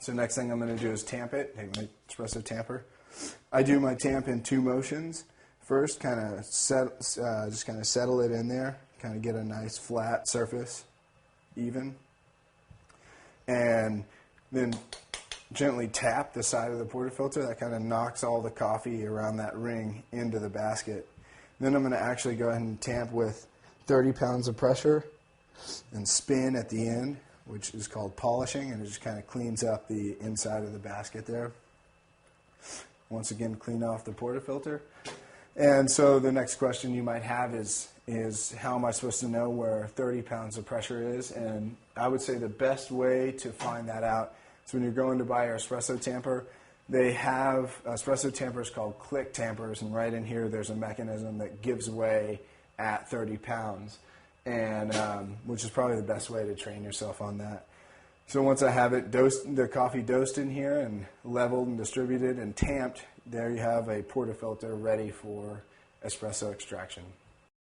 So next thing I'm going to do is tamp it. Take my espresso tamper. I do my tamp in 2 motions. First, just kind of settle it in there, kind of get a nice flat surface, even, and then gently tap the side of the portafilter. That kind of knocks all the coffee around that ring into the basket. Then I'm going to actually go ahead and tamp with 30 pounds of pressure and spin at the end, which is called polishing, and it just kind of cleans up the inside of the basket there. Once again, clean off the portafilter. And so the next question you might have is how am I supposed to know where 30 pounds of pressure is? And I would say the best way to find that out is when you're going to buy your espresso tamper. They have espresso tampers called click tampers, and right in here there's a mechanism that gives way at 30 pounds, and which is probably the best way to train yourself on that. So once I have it the coffee dosed in here and leveled and distributed and tamped, there you have a portafilter ready for espresso extraction.